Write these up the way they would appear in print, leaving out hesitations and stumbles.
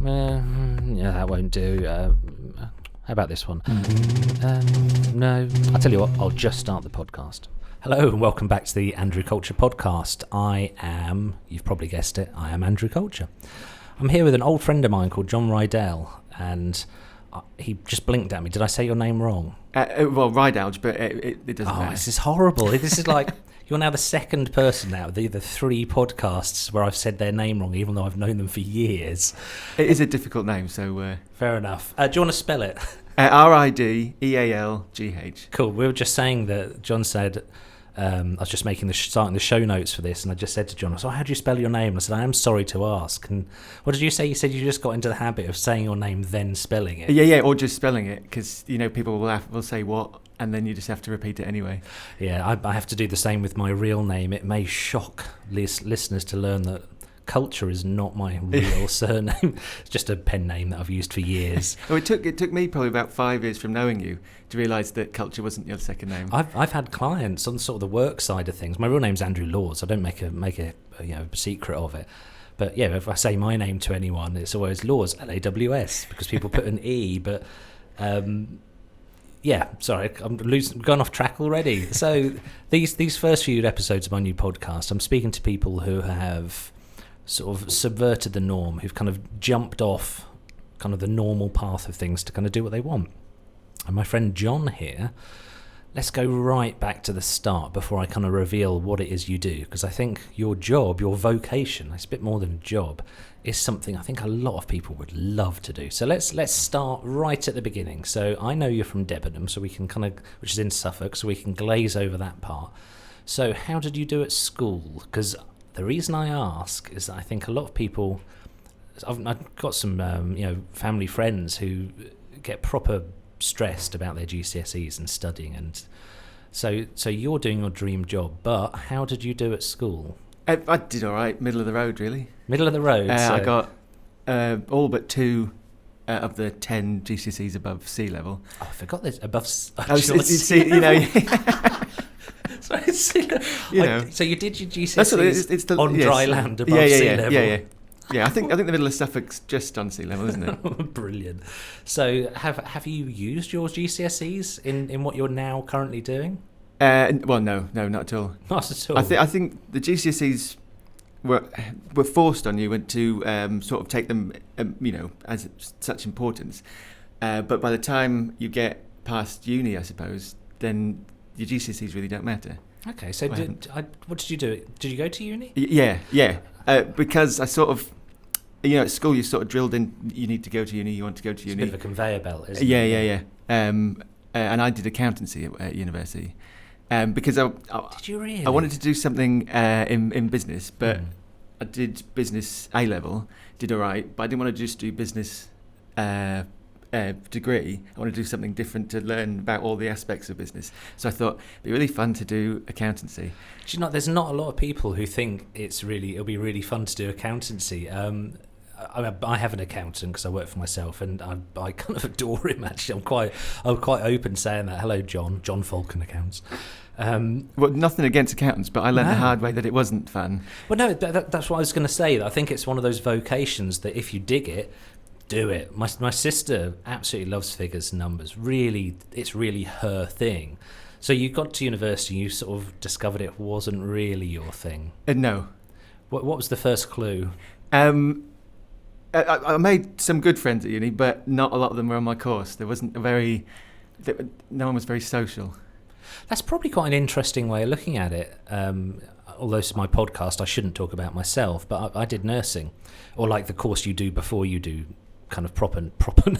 Yeah, that won't do. How about this one? No. I'll tell you what, I'll just start the podcast. Hello and welcome back to the Andrew Culture podcast. You've probably guessed it, I am Andrew Culture. I'm here with an old friend of mine called John Ridealgh, and he just blinked at me. Did I say your name wrong? Well, Ridealgh, but it doesn't matter. This is horrible. This is like, you're now the second person out of the 3 podcasts where I've said their name wrong, even though I've known them for years. It is a difficult name, so... Fair enough. Do you want to spell it? Ridealgh. Cool. We were just saying that John said... I was just starting the show notes for this, and I just said to John, "So how do you spell your name?" And I said, "I am sorry to ask." And what did you say? You said you just got into the habit of saying your name then spelling it. Yeah, or just spelling it, because people will say what, and then you just have to repeat it anyway. Yeah, I have to do the same with my real name. It may shock listeners to learn that Culture is not my real surname. It's just a pen name that I've used for years. Well, it took me probably about 5 years from knowing you to realise that Culture wasn't your second name. I've had clients on sort of the work side of things. My real name's Andrew Laws. I don't make a secret of it. But yeah, if I say my name to anyone, it's always Laws, Laws, because people put an E. But yeah, sorry, I'm going off track already. So these first few episodes of my new podcast, I'm speaking to people who have sort of subverted the norm, who've kind of jumped off kind of the normal path of things to kind of do what they want. And my friend John here, let's go right back to the start before I kind of reveal what it is you do, because I think your job, your vocation, it's a bit more than a job, is something I think a lot of people would love to do. So let's start right at the beginning. So I know you're from Debenham, so we can which is in Suffolk, so we can glaze over that part. So how did you do at school? Because the reason I ask is that I think a lot of people, I've got some family friends who get proper stressed about their GCSEs and studying, and so you're doing your dream job, but how did you do at school? I did all right, middle of the road, really. Middle of the road? I got all but 2 of the 10 GCSEs above sea level. Oh, I forgot this, above sea Sorry, so you did your GCSEs on dry land above sea level? Yeah, I think the middle of Suffolk's just on sea level, isn't it? Brilliant. So have you used your GCSEs in what you're now currently doing? Well, no, not at all. Not at all. I think the GCSEs were forced on you to sort of take them, as such importance. But by the time you get past uni, I suppose, then your GCSEs really don't matter. Okay, so what did you do? Did you go to uni? Yeah. Because I sort of, at school you sort of drilled in, you need to go to uni, you want to go to uni. It's a bit of a conveyor belt, isn't it? Yeah. And I did accountancy at university. Because did you really? I wanted to do something in business, but I did business A-level, did all right, but I didn't want to just do business degree. I want to do something different to learn about all the aspects of business. So I thought it'd be really fun to do accountancy. There's not a lot of people who think it'll be really fun to do accountancy. I have an accountant because I work for myself, and I kind of adore him. Actually, I'm quite open saying that. Hello, John Falcon Accounts. Well, nothing against accountants, but I learned the hard way that it wasn't fun. Well, no, that's what I was going to say. I think it's one of those vocations that if you dig it, do it. My sister absolutely loves figures and numbers. Really, it's really her thing. So you got to university, you sort of discovered it wasn't really your thing. No. What was the first clue? I made some good friends at uni, but not a lot of them were on my course. No one was very social. That's probably quite an interesting way of looking at it. Although it's my podcast, I shouldn't talk about myself, but I did nursing, or like the course you do before you do kind of proper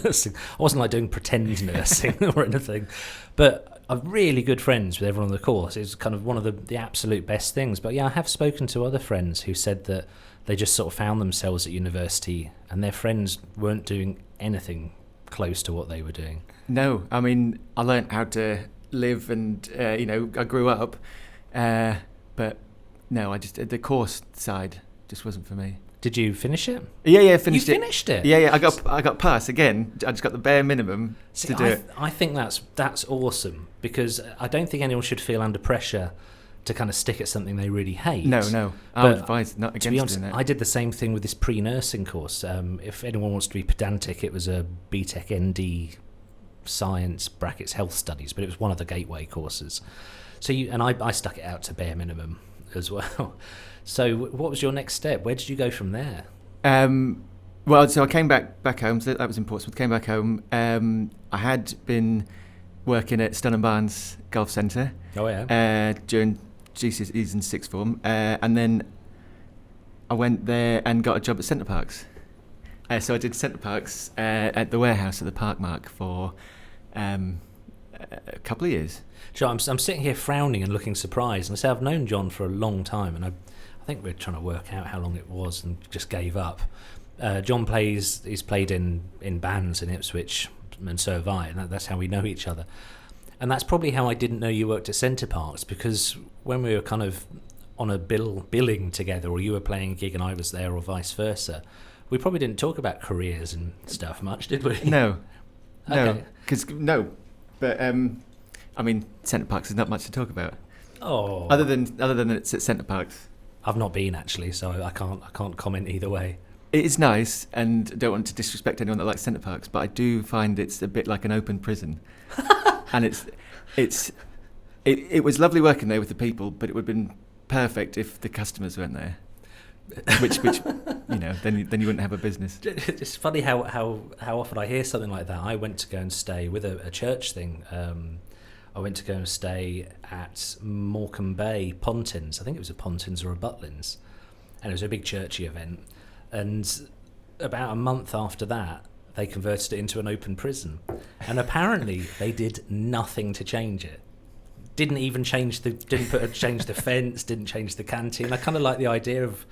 nursing. I wasn't like doing pretend nursing or anything, but I'm really good friends with everyone on the course. It's kind of one of the absolute best things. But yeah, I have spoken to other friends who said that they just sort of found themselves at university and their friends weren't doing anything close to what they were doing. No, I mean, I learned how to live and, I grew up, but no, the course side just wasn't for me. Did you finish it? Yeah, finished it. You finished it? Yeah, I got passed again. I just got the bare minimum to do it. I think that's awesome, because I don't think anyone should feel under pressure to kind of stick at something they really hate. No. I would advise not against to be honest, doing that. I did the same thing with this pre-nursing course. If anyone wants to be pedantic, it was a BTEC ND Science brackets Health Studies, but it was one of the gateway courses. So I stuck it out to bare minimum as well. So what was your next step? Where did you go from there? Well, so I came back home. So that was in Portsmouth. Came back home. I had been working at Stunham Barnes Golf Centre. Oh yeah. During GCSEs and sixth form, and then I went there and got a job at Centre Parks. So I did Centre Parks at the warehouse at the Park Mark for a couple of years. John, I'm sitting here frowning and looking surprised. And I say I've known John for a long time, and I think we're trying to work out how long it was, and just gave up. John he's played in bands in Ipswich, and so have I, and that's how we know each other. And that's probably how I didn't know you worked at Centre Parks, because when we were kind of on a billing together, or you were playing a gig and I was there, or vice versa, we probably didn't talk about careers and stuff much, did we? No. Okay. But I mean, Centre Parks is not much to talk about. Oh. Other than it's at Centre Parks. I've not been actually, so I can't comment either way. It is nice, and I don't want to disrespect anyone that likes Centre Parks, but I do find it's a bit like an open prison. And it was lovely working there with the people, but it would have been perfect if the customers weren't there. Which then you wouldn't have a business. It's funny how often I hear something like that. I went to go and stay with a church thing. I went to go and stay at Morecambe Bay Pontins. I think it was a Pontins or a Butlins, and it was a big churchy event. And about a month after that, they converted it into an open prison, and apparently they did nothing to change it. Didn't change the fence, didn't change the canteen. I kind of like the idea of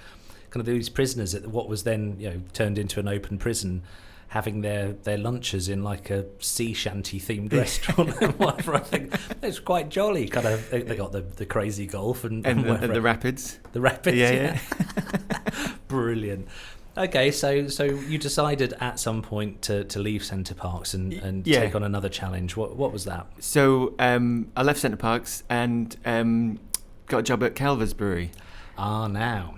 kind of these prisoners at what was then turned into an open prison, having their lunches in like a sea shanty themed restaurant and whatever. I think it's quite jolly. Kind of they got the crazy golf and the rapids. The rapids, yeah. Brilliant. Okay, so you decided at some point to leave Centre Parks and take on another challenge. What was that? So I left Centre Parks and got a job at Calver's Brewery. Now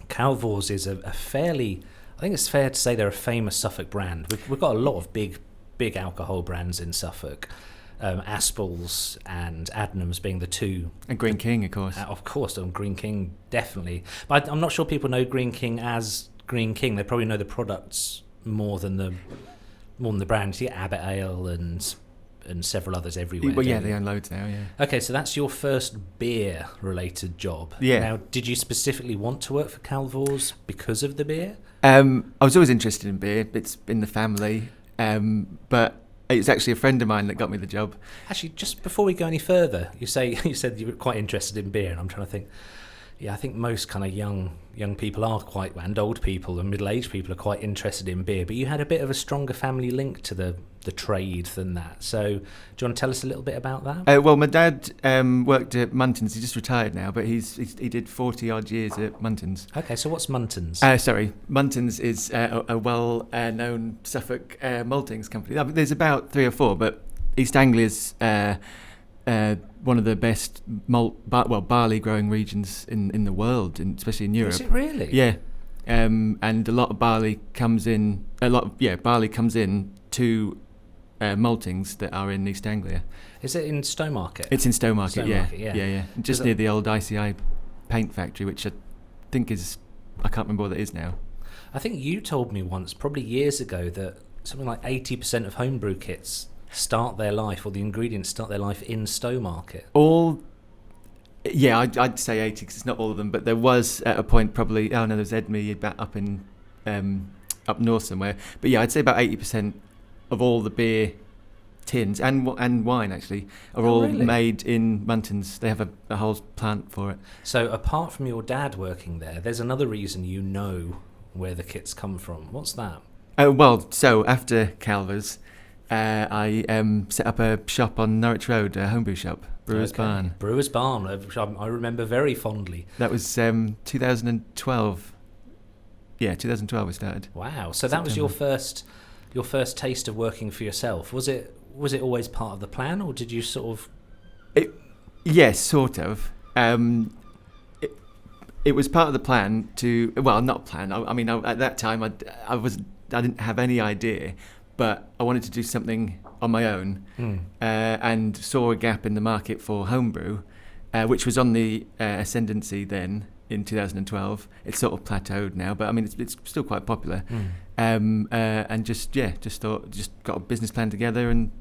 Calver's is a fairly, I think it's fair to say they're a famous Suffolk brand. We've got a lot of big alcohol brands in Suffolk. Aspel's and Adnams being the two. And Green King, of course. Of course, Green King, definitely. But I'm not sure people know Green King as Green King. They probably know the products more than the brands. You get Abbott Ale and several others everywhere. Well, yeah, they own loads now, yeah. Okay, so that's your first beer-related job. Yeah. Now, did you specifically want to work for Calver's because of the beer? I was always interested in beer. It's in the family. But it's actually a friend of mine that got me the job. Actually, just before we go any further, you said you were quite interested in beer, and I'm trying to think. Yeah, I think most kind of young people are quite, and old people and middle-aged people are quite interested in beer. But you had a bit of a stronger family link to the trade than that. So do you want to tell us a little bit about that? Well, my dad worked at Muntons. He just retired now, but he did 40-odd years at Muntons. Okay, so what's Muntons? Muntons is a well-known Suffolk maltings company. There's about 3 or 4, but East Anglia's one of the best barley growing regions in the world, especially in Europe. Is it really? Yeah, and a lot of barley comes in. Barley comes in to maltings that are in East Anglia. Is it in Stowmarket? It's in Stowmarket, yeah. Yeah. Just near the old ICI paint factory, which I think is, I can't remember what it is now. I think you told me once, probably years ago, that something like 80% of homebrew kits start their life, or the ingredients start their life in Stowmarket. I'd say 80 because it's not all of them, but there was at a point probably, there's Edme up in up north somewhere. But yeah, I'd say about 80% of all the beer tins and wine actually are all really? Made in Muntons. They have a whole plant for it. So apart from your dad working there's another reason you know where the kits come from. What's that? So after Calver's, I set up a shop on Norwich Road, a homebrew shop, Brewer's Barn. Brewer's Barn, which I remember very fondly. That was 2012. Yeah, 2012 we started. Wow! So that was your first taste of working for yourself. Was it always part of the plan, or did you sort of? Yes, sort of. it was part of the plan to, well, not plan. I mean, at that time, I didn't have any idea, but I wanted to do something on my own, and saw a gap in the market for homebrew, which was on the ascendancy then in 2012. It's sort of plateaued now, but I mean, it's still quite popular. And just got a business plan together, and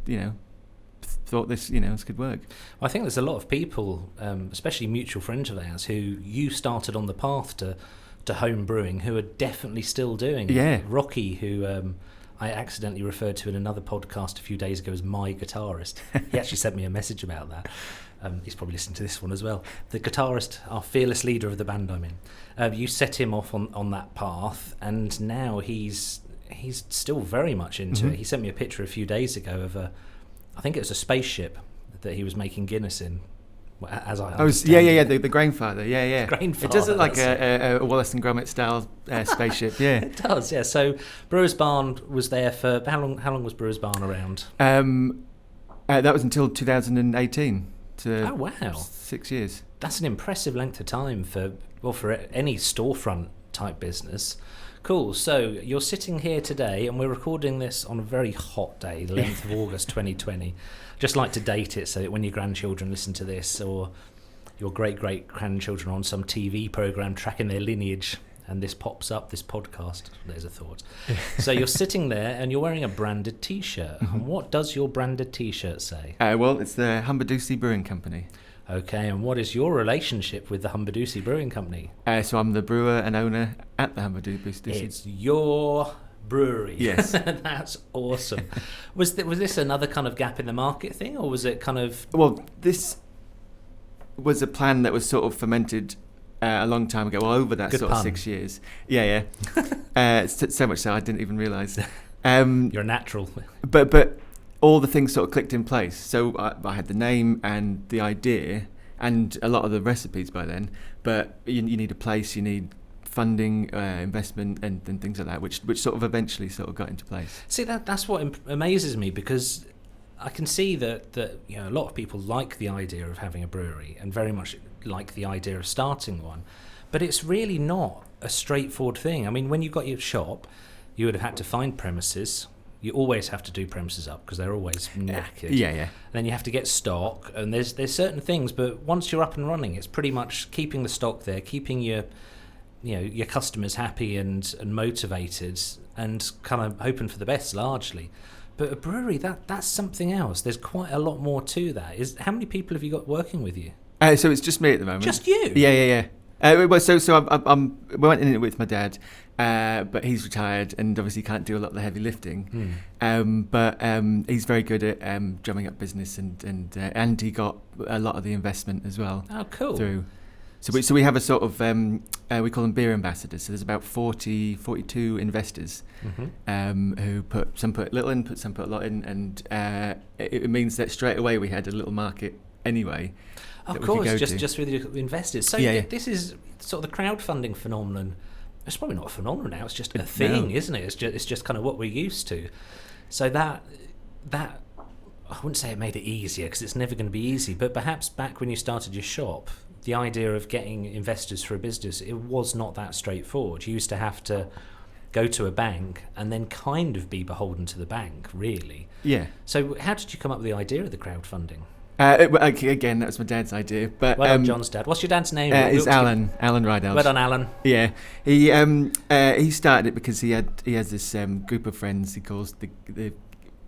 thought this could work. I think there's a lot of people, especially mutual friends of ours, who you started on the path to home brewing, who are definitely still doing it. Yeah. Rocky, who I accidentally referred to in another podcast a few days ago as my guitarist. He actually sent me a message about that. He's probably listening to this one as well. The guitarist, our fearless leader of the band I'm in. You set him off on that path, and now he's still very much into it. He sent me a picture a few days ago of I think it was a spaceship that he was making Guinness in. As I understand the Grainfather, Grainfather, it does look like a Wallace and Gromit style spaceship, yeah. It does, yeah. So Brewers Barn was there for how long? How long was Brewers Barn around? That was until 2018. Oh wow, 6 years. That's an impressive length of time for any storefront type business. Cool. So you're sitting here today, and we're recording this on a very hot day, the 11th of August 2020. Just like to date it so that when your grandchildren listen to this, or your great-great-grandchildren on some TV programme tracking their lineage, and this pops up, this podcast, there's a thought. So you're sitting there, and you're wearing a branded T-shirt. And what does your branded T-shirt say? Well, it's the Humber Doucy Brewing Company. Okay, and what is your relationship with the Humber Doucy Brewing Company? So I'm the brewer and owner at the Humber Doucy. It's your brewery. Yes. That's awesome. Was this another kind of gap in the market thing, or was it kind of... Well, this was a plan that was sort of fermented a long time ago, over that Good sort pun. of 6 years. Yeah. So much so I didn't even realise. You're a natural. But all the things sort of clicked in place. So I had the name and the idea and a lot of the recipes by then, but you need a place, you need funding, investment and things like that, which sort of eventually sort of got into place. See, that's what amazes me, because I can see that a lot of people like the idea of having a brewery and very much like the idea of starting one, but it's really not a straightforward thing. I mean, when you got your shop, you would have had to find premises. You always have to do premises up because they're always knackered. Yeah. Then you have to get stock, and there's certain things, but once you're up and running, it's pretty much keeping the stock there, keeping your customers happy and motivated, and kind of hoping for the best largely. But a brewery, that's something else. There's quite a lot more to that. How many people have you got working with you? So it's just me at the moment. Just you? Yeah. Well, so we went in it with my dad, but he's retired and obviously can't do a lot of the heavy lifting. But he's very good at drumming up business, and he got a lot of the investment as well. Oh, cool. Through. So we have a sort of we call them beer ambassadors. So there's about 42 investors who put little in, some put a lot in, and it means that straight away we had a little market anyway. Of course, just with your investors. So this is sort of the crowdfunding phenomenon. It's probably not a phenomenon now. It's just a thing, isn't it? It's just kind of what we're used to. So that I wouldn't say it made it easier, because it's never going to be easy. But perhaps back when you started your shop, the idea of getting investors for a business, it was not that straightforward. You used to have to go to a bank and then kind of be beholden to the bank, really. Yeah. So how did you come up with the idea of the crowdfunding? Again, that was my dad's idea. But well done, John's dad. What's your dad's name? It's Alan Ridealgh. Well done, Alan. Yeah, he started it because he has this group of friends he calls the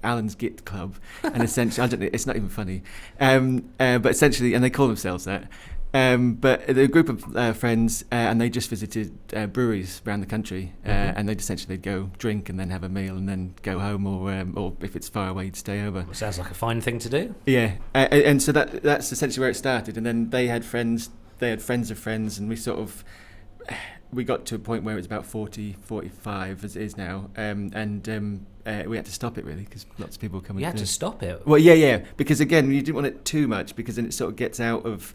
Alan's Git Club, and essentially, I don't know, it's not even funny, but essentially, and they call themselves that. But they're a group of friends, and they just visited breweries around the country, and they'd essentially go drink and then have a meal and then go home, or if it's far away, you'd stay over. Well, sounds like a fine thing to do. Yeah, and so that's essentially where it started. And then they had friends of friends, and we got to a point where it was about 40, 45 as it is now, and we had to stop it really because lots of people coming. You had to stop it. Well, yeah, because again, you didn't want it too much because then it sort of gets out of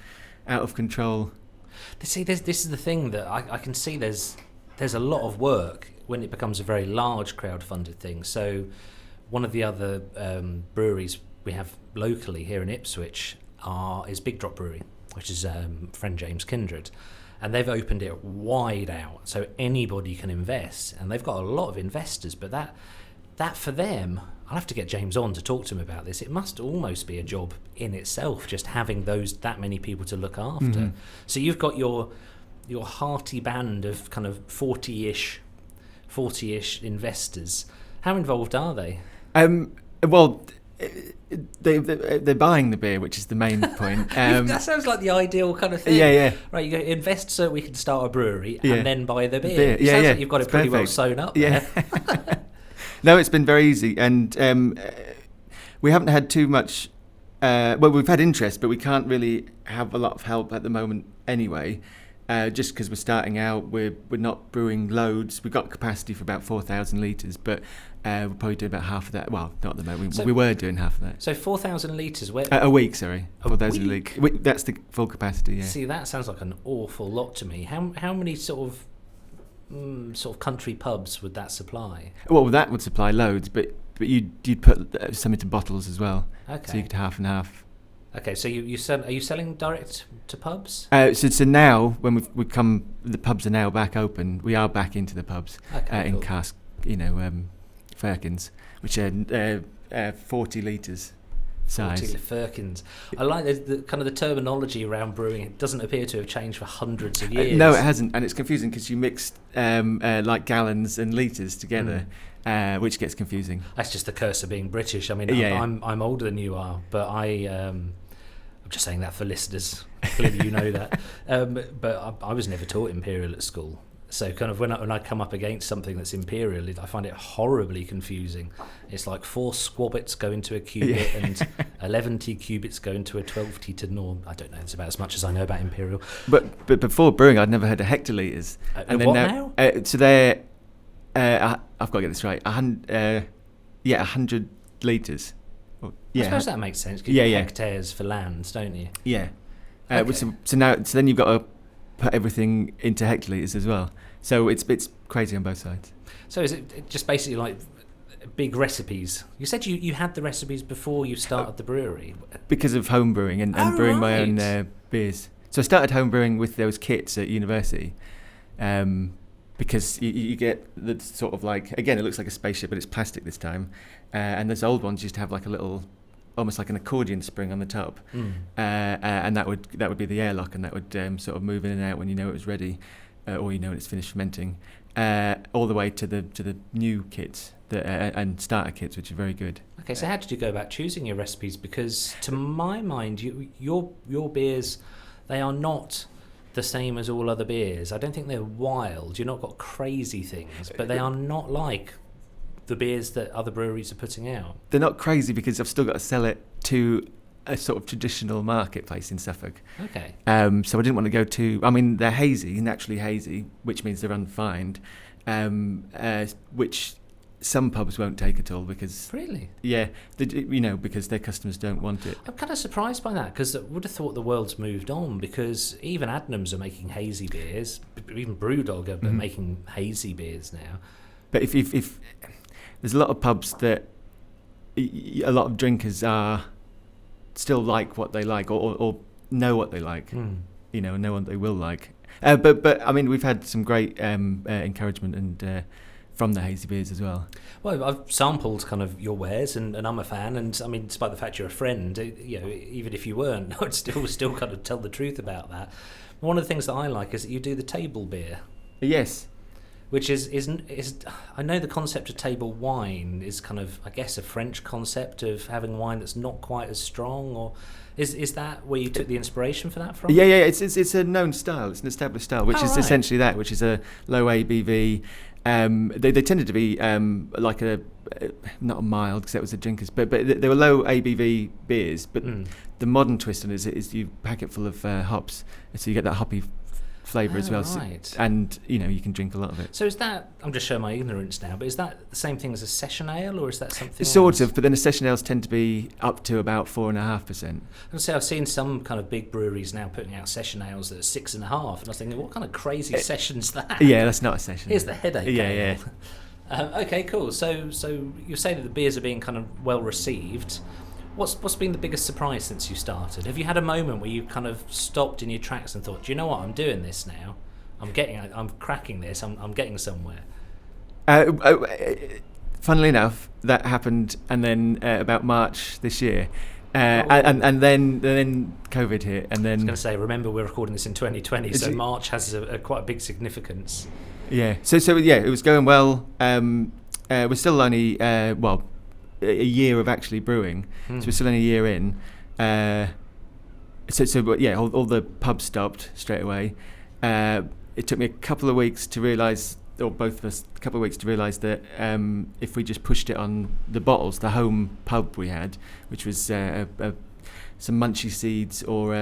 control. See, this is the thing that I can see. There's a lot of work when it becomes a very large crowd-funded thing. So one of the other breweries we have locally here in Ipswich is Big Drop Brewery. which is friend James Kindred, and they've opened it wide out so anybody can invest, and they've got a lot of investors. But that for them, I'll have to get James on to talk to him about this. It must almost be a job in itself, just having that many people to look after. Mm-hmm. So you've got your hearty band of kind of 40-ish investors. How involved are they? Well, they're buying the beer, which is the main point. That sounds like the ideal kind of thing. Yeah. Right, you go invest so we can start a brewery Yeah. and then buy the beer. Yeah, Sounds yeah. like you've got it pretty well Perfect. sewn up Yeah. there. No, it's been very easy, and we haven't had too much. Well, we've had interest, but we can't really have a lot of help at the moment anyway. Just because we're starting out, we're not brewing loads. We've got capacity for about 4,000 litres, but we're probably doing about half of that. Well, not at the moment. We were doing half of that. So 4,000 litres. A week, sorry. A 4,000 week? That's the full capacity, yeah. See, that sounds like an awful lot to me. How many sort of country pubs would that supply? Well, that would supply loads, but you'd put some into bottles as well. Okay. So you could half and half. Okay, so are you selling direct to pubs? So now, when we come, the pubs are now back open. We are back into the pubs Okay, in cool. cask, firkins, which are 40 litres size. 40 firkins. I like the kind of the terminology around brewing. It doesn't appear to have changed for hundreds of years. No, it hasn't, and it's confusing because you mix like gallons and litres together, which gets confusing. That's just the curse of being British. I mean, Yeah. I'm older than you are, but I'm just saying that for listeners. Clearly, you know that. But I was never taught imperial at school. So kind of when I come up against something that's imperial, I find it horribly confusing. It's like 4 squabbits go into a cubit and 11 cubits go into a 12 to norm. I don't know. It's about as much as I know about imperial. But before brewing, I'd never heard of hectolitres. And what now? So they're, I've got to get this right, 100 litres. I suppose that makes sense. 'Cause you get hectares for lands, don't you? Yeah. Okay. So then you've got to put everything into hectolitres as well. So it's crazy on both sides. So is it just basically like big recipes? You said you had the recipes before you started the brewery. Because of home brewing and brewing my own beers. So I started home brewing with those kits at university. Because you get the sort of like, again, it looks like a spaceship, but it's plastic this time. And those old ones used to have like a little, almost like an accordion spring on the top. And that would be the airlock, and that would sort of move in and out when you know it was ready, or you know when it's finished fermenting. All the way to the new kits and starter kits, which are very good. Okay, so how did you go about choosing your recipes? Because to my mind, your beers, they are not the same as all other beers. I don't think they're wild. You've not got crazy things, but they are not like the beers that other breweries are putting out. They're not crazy because I've still got to sell it to a sort of traditional marketplace in Suffolk. Okay. So I didn't want to go too... I mean, they're hazy, naturally hazy, which means they're unfined, which some pubs won't take at all because... Really? Yeah, because their customers don't want it. I'm kind of surprised by that, because I would have thought the world's moved on, because even Adnams are making hazy beers, even Brewdog are making hazy beers now. But if there's a lot of pubs that a lot of drinkers are still like what they like, or know what they like, know what they will like. But I mean, we've had some great encouragement and from the hazy beers as well. Well, I've sampled kind of your wares, and I'm a fan. And I mean, despite the fact you're a friend, even if you weren't, I'd still kind of tell the truth about that. One of the things that I like is that you do the table beer. Yes. Which is I know the concept of table wine is kind of, I guess, a French concept of having wine that's not quite as strong, or is that where you took the inspiration for that from? Yeah. It's a known style. It's an established style, which is essentially that, which is a low ABV. They tended to be like not a mild, because that was the drinkers, but they were low ABV beers. But the modern twist on it is you pack it full of hops, so you get that hoppy flavour as well. Right. And you can drink a lot of it. So is that, I'm just showing my ignorance now, but is that the same thing as a session ale, or is that something sort else? of, but then the session ales tend to be up to about 4.5%. And so I've seen some kind of big breweries now putting out session ales that are 6.5, and I was thinking, what kind of crazy session's that? Yeah, that's not a session. Here's the headache. Yeah. Okay, cool. So you say that the beers are being kind of well received. What's been the biggest surprise since you started? Have you had a moment where you kind of stopped in your tracks and thought, do you know what, I'm doing this now? I'm cracking this. I'm getting somewhere. Funnily enough, that happened, and then about March this year, and then COVID hit, and then I was going to say, remember we're recording this in 2020, so March has quite a big significance. Yeah. So yeah, it was going well. We're still only a year of actually brewing, so we're still only a year in. But yeah, all the pubs stopped straight away. It took me a couple of weeks to realise, or both of us, a couple of weeks to realise that if we just pushed it on the bottles, the home pub we had, which was some Munchie Seeds or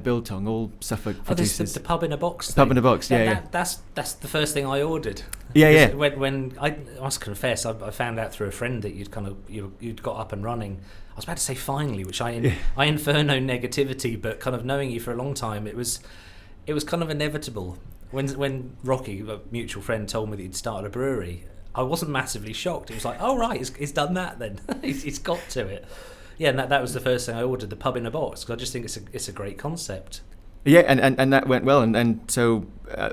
Biltong, all Suffolk producers. This is the pub in a box. Pub in a box, yeah. That's the first thing I ordered. Yeah. When I must confess, I found out through a friend that you'd got up and running. I was about to say finally, which I infer no negativity, but kind of knowing you for a long time, it was kind of inevitable. When Rocky, a mutual friend, told me that he'd started a brewery, I wasn't massively shocked. It was like, oh right, he's done that then. he's got to it. Yeah, and that was the first thing I ordered, the pub in a box, because I just think it's a great concept. Yeah, and that went well, and so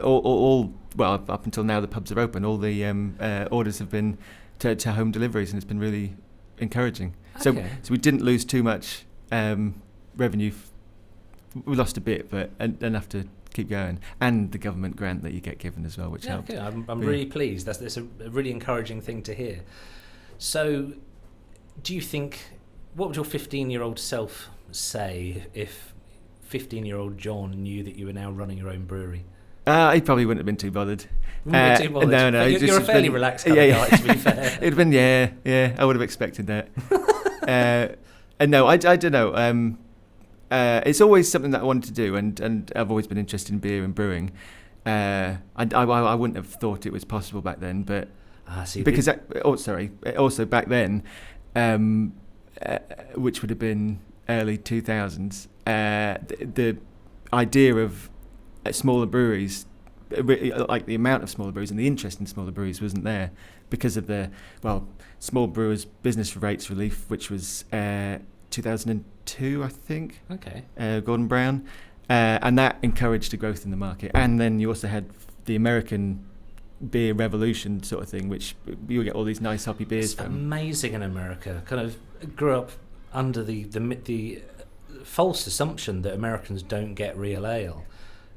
all up until now the pubs are open. All the orders have been to home deliveries, and it's been really encouraging. Okay. So we didn't lose too much revenue. We lost a bit, but enough to keep going, and the government grant that you get given as well, which helped. Okay, I'm really pleased. That's a really encouraging thing to hear. So, do you think? What would your 15-year-old self say if 15-year-old John knew that you were now running your own brewery? He probably wouldn't have been too bothered. No. You're a fairly relaxed kind of guy, to be fair. It'd been, yeah, I would have expected that. And no, I don't know. It's always something that I wanted to do, and I've always been interested in beer and brewing. I wouldn't have thought it was possible back then, but also back then, which would have been early 2000s, the idea of smaller breweries, like the amount of smaller breweries and the interest in smaller breweries wasn't there because of the Small Brewers Business Rates Relief, which was 2002, I think. Okay. Gordon Brown, and that encouraged the growth in the market. And then you also had the American beer revolution sort of thing, which you get all these nice hoppy beers from. Amazing in America. Kind of grew up under the false assumption that Americans don't get real ale.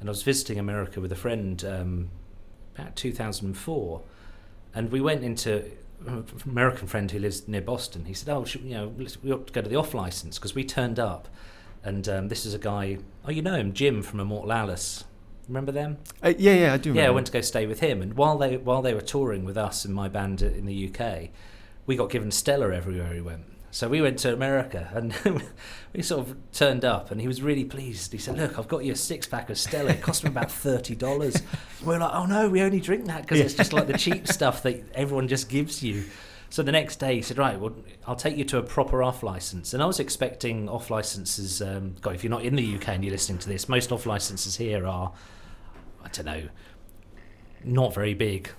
And I was visiting America with a friend about 2004, and we went into an American friend who lives near Boston. He said, we ought to go to the off license, because we turned up, and this is a guy, you know him, Jim from Immortal Alice. Remember them? Yeah, I do remember. Yeah, I went to go stay with him, and while they were touring with us and my band in the UK, we got given Stella everywhere we went. So we went to America, and we sort of turned up, and he was really pleased. He said, look, I've got you a 6-pack of Stella. It cost me about $30. We're like, oh no, we only drink that because it's just like the cheap stuff that everyone just gives you. So the next day he said, right, well, I'll take you to a proper off-license. And I was expecting off-licenses, if you're not in the UK and you're listening to this, most off-licenses here are, I don't know, not very big.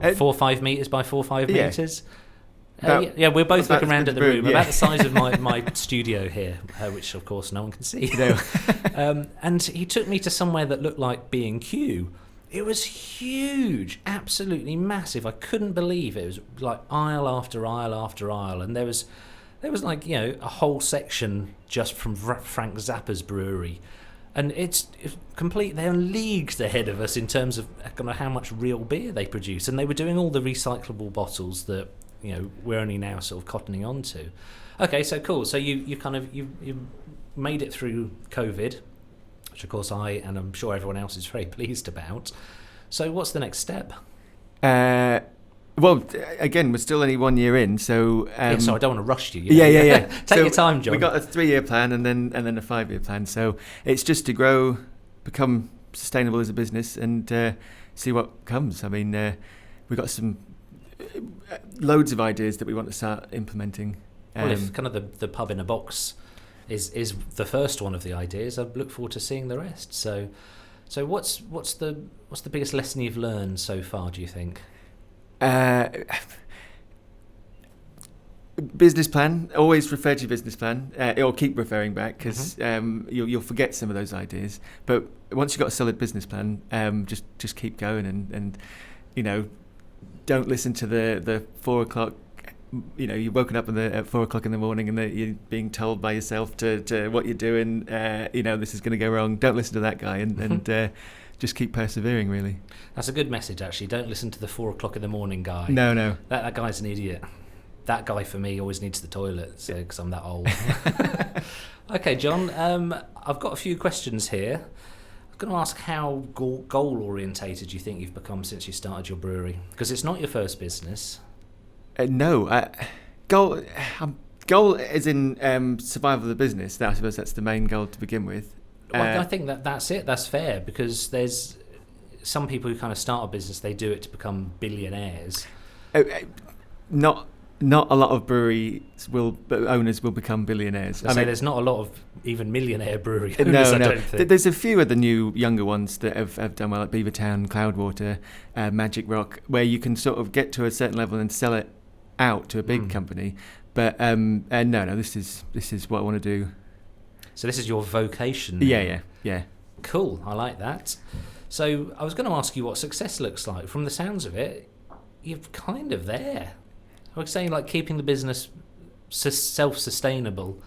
4 or 5 metres by 4 or 5 metres. We're both looking around at the room, about the size of my studio here, which of course no one can see. No. And he took me to somewhere that looked like B&Q. It was huge, absolutely massive. I couldn't believe it. It was like aisle after aisle after aisle, and there was like a whole section just from Frank Zappa's brewery. And it's complete. They're leagues ahead of us in terms of how much real beer they produce, and they were doing all the recyclable bottles that we're only now sort of cottoning on to. Okay, so cool. So you made it through COVID, which of course I and I'm sure everyone else is very pleased about. So what's the next step? Well, again, we're still only 1 year in, so so I don't want to rush you. Yeah. Take your time, John. We got a 3-year plan and then a 5-year plan. So it's just to grow, become sustainable as a business, and see what comes. I mean, we've got some loads of ideas that we want to start implementing. Well, if kind of the pub in a box is the first one of the ideas, I look forward to seeing the rest. So what's the biggest lesson you've learned so far, do you think? Business plan. Always refer to your business plan, or keep referring back, because you'll forget some of those ideas. But once you've got a solid business plan, just keep going, and don't listen to the 4 o'clock. You've woken up at 4 o'clock in the morning and you're being told by yourself to what you're doing. This is going to go wrong. Don't listen to that guy, and just keep persevering. Really, that's a good message. Actually, don't listen to the 4 o'clock in the morning guy. No. That guy's an idiot. That guy for me always needs the toilet, because I'm that old. Okay, John. I've got a few questions here. I'm going to ask how goal orientated you think you've become since you started your brewery, because it's not your first business. No, goal is in survival of the business. I suppose that's the main goal to begin with. Well, I think that's it. That's fair, because there's some people who kind of start a business, they do it to become billionaires. Not a lot of owners will become billionaires. There's not a lot of even millionaire brewery owners. I don't think. There's a few of the younger ones that have done well, like Beavertown, Cloudwater, Magic Rock, where you can sort of get to a certain level and sell it out to a big company. But no, this is what I want to do. So this is your vocation now. Yeah. Cool, I like that. So I was going to ask you what success looks like. From the sounds of it, you're kind of there. I was saying, like, keeping the business self-sustainable.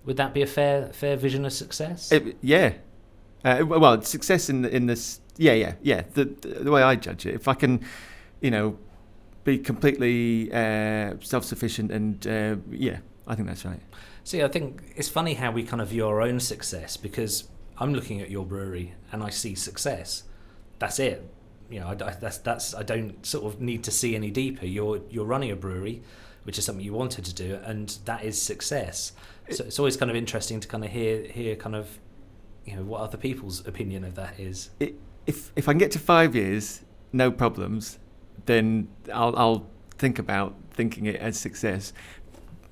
Would that be a fair vision of success? Yeah. Well, success in this. Yeah. The way I judge it, if I can, be completely self-sufficient, and I think that's right. See, I think it's funny how we kind of view our own success, because I'm looking at your brewery and I see success. That's it. I don't sort of need to see any deeper. You're running a brewery, which is something you wanted to do, and that is success. So it's always kind of interesting to kind of hear kind of, what other people's opinion of that is. If I can get to 5 years, no problems, then I'll think about thinking it as success.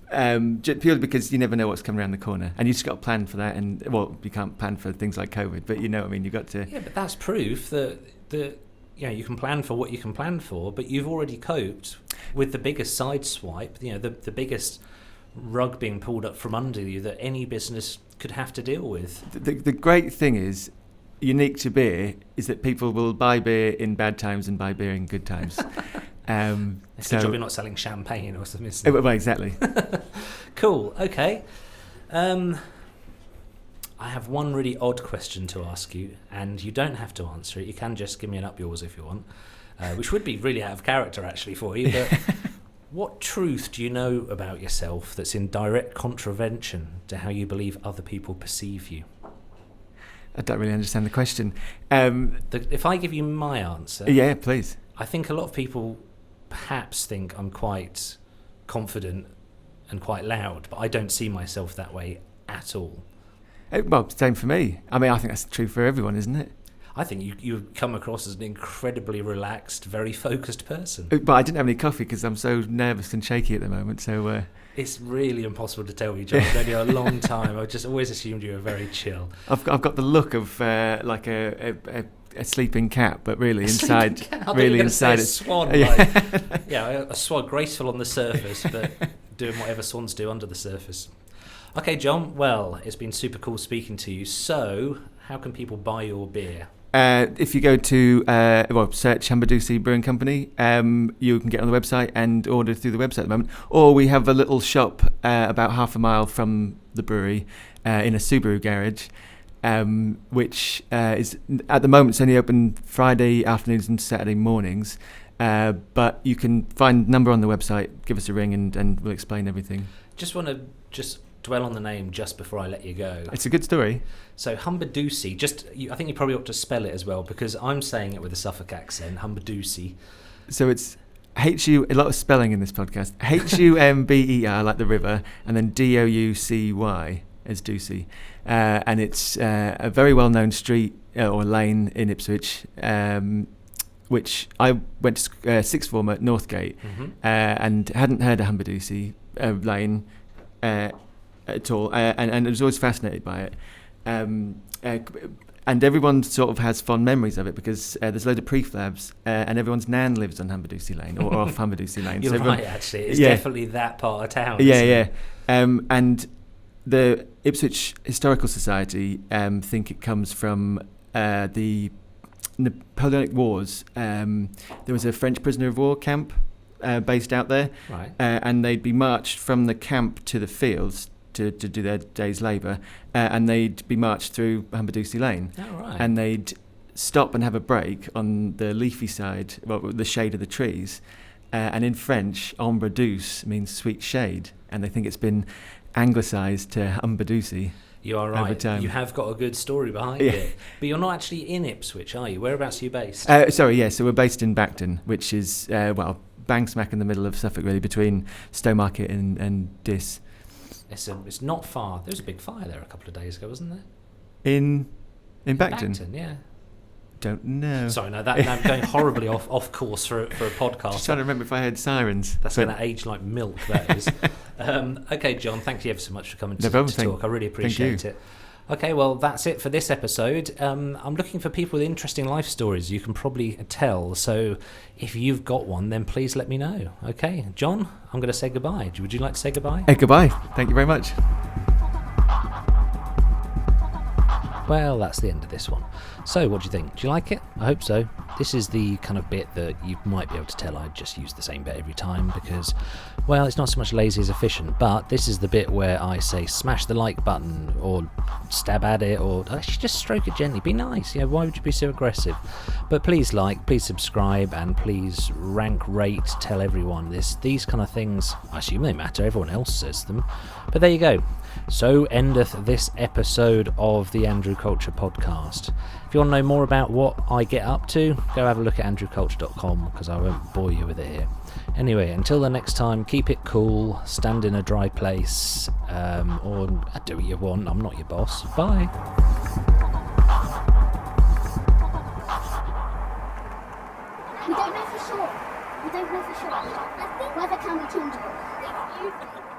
Purely because you never know what's coming around the corner, and you just got to plan for that. And you can't plan for things like COVID, but you've got to. Yeah, but that's proof that you can plan for what you can plan for, but you've already coped with the biggest sideswipe, the biggest rug being pulled up from under you that any business could have to deal with. The great thing is, unique to beer, is that people will buy beer in bad times and buy beer in good times. It's a good job you're not selling champagne or something. Well, exactly. Cool. Okay. I have one really odd question to ask you, and you don't have to answer it. You can just give me an up yours if you want, which would be really out of character actually for you. But what truth do you know about yourself that's in direct contravention to how you believe other people perceive you? I don't really understand the question. If I give you my answer... Yeah, please. I think a lot of people perhaps think I'm quite confident and quite loud, but I don't see myself that way at all. Well, same for me. I think that's true for everyone, isn't it? I think you come across as an incredibly relaxed, very focused person. But I didn't have any coffee because I'm so nervous and shaky at the moment, so... It's really impossible to tell you, John. I've known you a long time. I've just always assumed you were very chill. I've got the look of like a sleeping cat, but really inside... Really inside a swan. A swan graceful on the surface, but doing whatever swans do under the surface. Okay, John, well, it's been super cool speaking to you. So, how can people buy your beer? If you go to search Humber Doucy Brewing Company, you can get on the website and order through the website at the moment. Or we have a little shop about half a mile from the brewery in a Subaru garage, which is at the moment it's only open Friday afternoons and Saturday mornings. But you can find the number on the website, give us a ring, and we'll explain everything. Just want to dwell on the name just before I let you go. It's a good story. So Humber Doucy, I think you probably ought to spell it as well, because I'm saying it with a Suffolk accent, Humber Doucy. So it's a lot of spelling in this podcast. Humber, like the river, and then Doucy as Doucy. And it's a very well-known street or lane in Ipswich, which I went to sixth form at Northgate, and hadn't heard of Humber Doucy Lane at all, and I was always fascinated by it. And everyone sort of has fond memories of it because there's a load of prefabs and everyone's nan lives on Humber Doucy Lane or off Humber Doucy Lane. You're so right, actually. It's yeah. definitely that part of town. Yeah, isn't yeah. it? And the Ipswich Historical Society think it comes from the Napoleonic Wars. There was a French prisoner of war camp based out there. Right. And they'd be marched from the camp to the fields to do their day's labour, and they'd be marched through Humber Doucy Lane. Oh, right. And they'd stop and have a break on the leafy side, well, the shade of the trees. And in French, Humber Douce means sweet shade, and they think it's been anglicised to Humber Doucy. You are right. You have got a good story behind it. But you're not actually in Ipswich, are you? Whereabouts are you based? So we're based in Bacton, which is, bang smack in the middle of Suffolk, really, between Stowmarket and Diss. It's not far. There was a big fire there a couple of days ago, wasn't there? In Bacton? Bacton, yeah. Don't know. Sorry, no, I'm going horribly off course for a podcast. Just trying to remember if I heard sirens. That's going to age like milk, that is. Okay, John, thank you ever so much for coming to talk. I really appreciate it. Okay, well, that's it for this episode. I'm looking for people with interesting life stories you can probably tell. So if you've got one, then please let me know. Okay, John, I'm going to say goodbye. Would you like to say goodbye? Goodbye. Thank you very much. Well, that's the end of this one. So, what do you think? Do you like it? I hope so. This is the kind of bit that you might be able to tell I just use the same bit every time because, well, it's not so much lazy as efficient, but this is the bit where I say smash the like button or stab at it or actually just stroke it gently. Be nice. Yeah, why would you be so aggressive? But please like, please subscribe, and please rank, rate, tell everyone this. These kind of things, I assume they matter. Everyone else says them. But there you go. So endeth this episode of the Andrew Culture podcast. If you want to know more about what I get up to, go have a look at andrewculture.com because I won't bore you with it here. Anyway, until the next time, keep it cool, stand in a dry place, or do what you want. I'm not your boss. Bye. We don't know for sure. I think weather can be changeable.